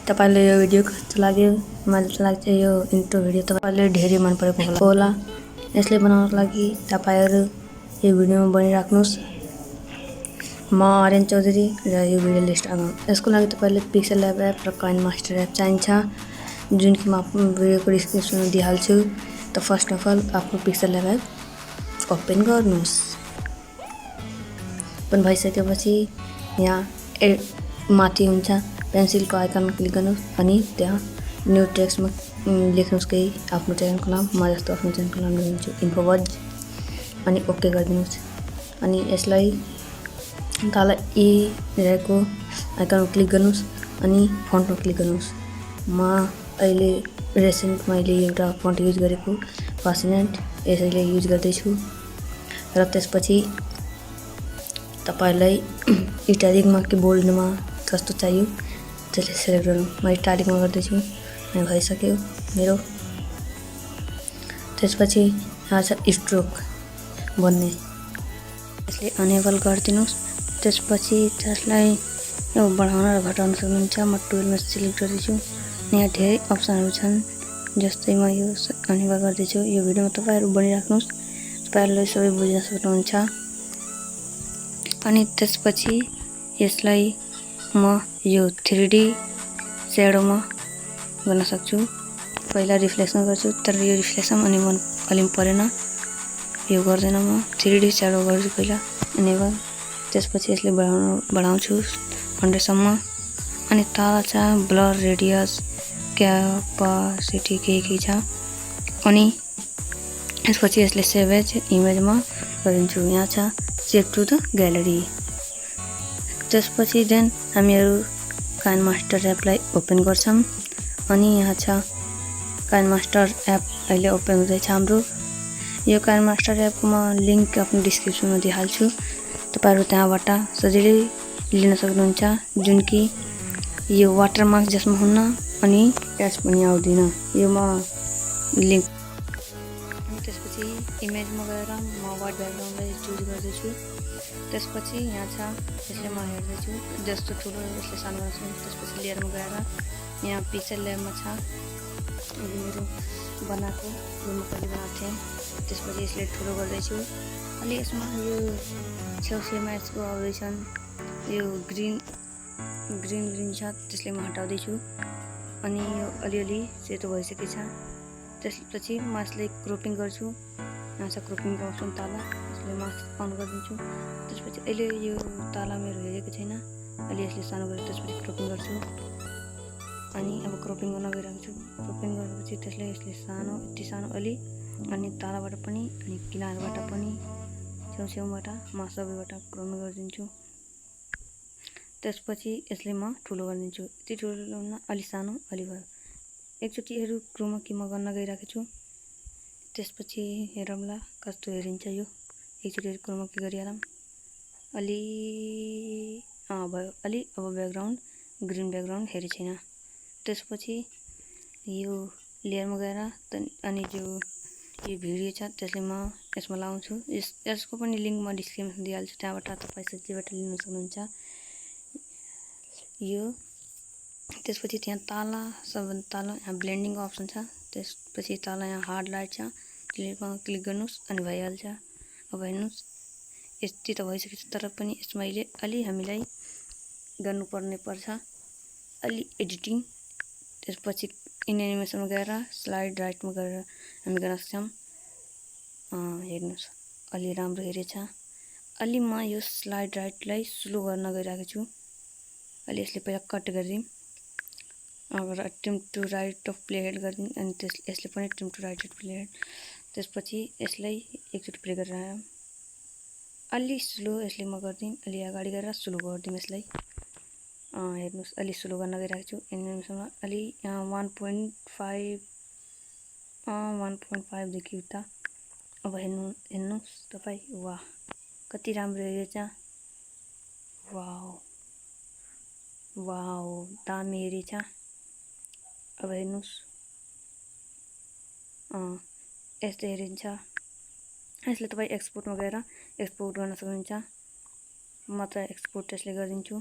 तपाईलाई यो भिडियो कस्तो लाग्यो? मलाई लाग्छ यो इन्ट्रो भिडियो तपाईलाई धेरै मन परेको होला। यसले बनाउनको लागि तपाईहरु यो भिडियोमा बनिराख्नुस्। म आर्यन चौधरी र यो भिडियो लिस्ट आगम। यसको लागि तपाईले पिक्सेलल्याब एप र काइनमास्टर एप चाहिन्छ, जुन कि म आफ्नो भिडियोको डिस्क्रिप्सनमा दिइहाल्छु। त फर्स्ट अफ अल आफ्नो पिक्सेलल्याब एप ओपन गर्नुस्। ओपन भइसकेपछि यहाँ माथि हुन्छ पेन्सिलको आइकनमा क्लिक गर्नुस् अनि त्यहाँ न्यू टेक्स्टमा लेख्नुस् केही आफ्नो च्यानलको नाम। म जस्तो आफ्नो च्यानलको नाम लेख्छु इन्फोवज अनि ओके गरिदिनुस्। अनि यसलाई तल ई रहेको आइकनमा क्लिक गर्नुस् अनि फन्टमा क्लिक गर्नुस्। म अहिले रिसेन्ट मैले एउटा फन्ट युज गरेको फासिनेन्ट यसैले युज गर्दैछु। र त्यसपछि तपाईलाई इटालिकमा कि बोल्डमा कस्तो चाहियो त्यसले सिलेक्ट गर्नु। म इटालिकमा गर्दैछु, यहाँ भइसक्यो मेरो। त्यसपछि यहाँ छ स्ट्रोक भन्ने, यसले अनेबल गरिदिनुस्। त्यसपछि त्यसलाई यो बढाउन र घटाउन सक्नुहुन्छ। म 12 मा सिलेक्ट गर्दैछु। यहाँ धेरै अप्सनहरु छन्, जस्तै म यो अनेबल गर्दैछु। यो भिडियोमा तपाईहरु बनिराख्नुस्, तपाईहरुले सबै बुझ्न सक्नुहुन्छ। अनि त्यसपछि यसलाई म यो 3D स्याडोमा गर्न सक्छु। पहिला रिफ्लेक्सन गर्छु, तर यो रिफ्लेक्सन अनि मन अलि परेन, यो गर्दैन। म 3D स्याडो गर्छु पहिला एनेबल। त्यसपछि यसले बढाउँछु 100 सम्म। अनि तल छ ब्लर रेडियस क्यापासिटी के छ। अनि त्यसपछि यसले सेभ एज इमेजमा गरिदिन्छु। यहाँ छ सेभ टु द ग्यालेरी। त्यसपछि देन हामीहरु काइनमास्टर एपलाई ओपन गर्छौं। अनि यहाँ छ काइनमास्टर एप अहिले ओपन हुँदैछ हाम्रो। यो काइनमास्टर एपको म लिंक आफ्नो डिस्क्रिप्सनमा दिइहाल्छु। तपाईहरु त्यहाँबाट सजिलै लिन सक्नुहुन्छ, जुन कि यो वाटरमार्क जसमा हुन्न अनि एड्स पनि आउँदैन। यो म लिंक। अनि त्यसपछि इमेजमा गएर म व्हाइट ब्याकग्राउन्डलाई चुज गर्दैछु। त्यसपछि यहाँ छ यसले म हेर्दैछु जस्तो ठुलो यसले सानो गर्छु। त्यसपछि लेयरमा गएर यहाँ पिक्सेलल्याबमा छ मेरो बनाएको, यो म कहिले बनाएको थिएँ। त्यसपछि यसले ठुलो गर्दैछु। अलि यसमा यो छेउछेउमा यसको आउँदैछन् यो ग्रीन छ, त्यसले म हटाउँदैछु। अनि यो अलिअलि सेतो भइसकेको छ। त्यसपछि म यसलाई क्रोपिङ गर्छु। यहाँ छ क्रोपिङको अप्सन तल, यसले म अन गरिदिन्छु। त्यसपछि अहिले यो तल मेरो हेरेको छैन, अहिले यसले सानो गरेर त्यसपछि क्रोपिङ गर्छु। अनि अब क्रोपिङ गर्न गइरहेको छु। क्रोपिङ गरेपछि त्यसले यसले सानो यति सानो अलि, अनि तलबाट पनि अनि किनारबाट पनि छेउछेउबाट म सबैबाट क्रोपिङ गरिदिन्छु। त्यसपछि यसले म ठुलो गरिदिन्छु। यति ठुलो हुन अलि सानो अलि भयो। एकचोटि हेरौँ क्रोमा कि म गर्न गइरहेको छु। त्यसपछि हेरौँला कस्तो हेरिन्छ यो। एकचोटि क्रोमा कि गरिहालौँ। अलि भयो अलि। अब ब्याकग्राउन्ड ग्रीन ब्याकग्राउन्ड हेरि छैन। त्यसपछि यो लेयरमा गएर अनि जो यो भिडियो छ त्यसले म यसमा लाउँछु। यसको पनि लिंक म डिस्क्रिप्सनमा दिइहाल्छु, त्यहाँबाट तपाई सजिलैबाट लिन सक्नुहुन्छ यो। त्यसपछि त्यहाँ तल सबभन्दा तल यहाँ ब्लेन्डिङको अप्सन छ। त्यसपछि तल यहाँ हार्ड लाइट छ, त्यसमा क्लिक गर्नुस् अनि भइहाल्छ। अब हेर्नुस् यति त भइसकेछ, तर पनि यसमा अहिले अलि हामीलाई गर्नुपर्ने पर्छ अलि एडिटिङ। त्यसपछि इन एनिमेसनमा गएर स्लाइड राइटमा गएर हामी गर्न सक्छौं। हेर्नुस् अलि राम्रो हेरेछ। अलि म यो स्लाइड राइटलाई स्लो गर्न गइरहेको छु। अलि यसले पहिला कट गरिदिउँ। अब trim to right of playhead गरिदिउँ अनि यसले पनि trim to right of playhead. त्यसपछि यसलाई एकचोटि प्ले गरेर अलि स्लो यसले म गरिदिउँ। अलि अगाडि गएर स्लो गरिदिउँ यसलाई। हेर्नुस् अलि स्लो गर्न गइरहेको छु एनिमेसनमा। अलि यहाँ 1.5 देखि उता। अब हेर्नुस् तपाई, वाह कति राम्रो हेरेछ। वाउ दामी हेरेछ। अब हेर्नुस् यस्तो हेरिन्छ। यसले तपाई एक्सपोर्टमा गएर एक्सपोर्ट गर्न सक्नुहुन्छ। म त एक्सपोर्ट त्यसले गरिदिन्छु।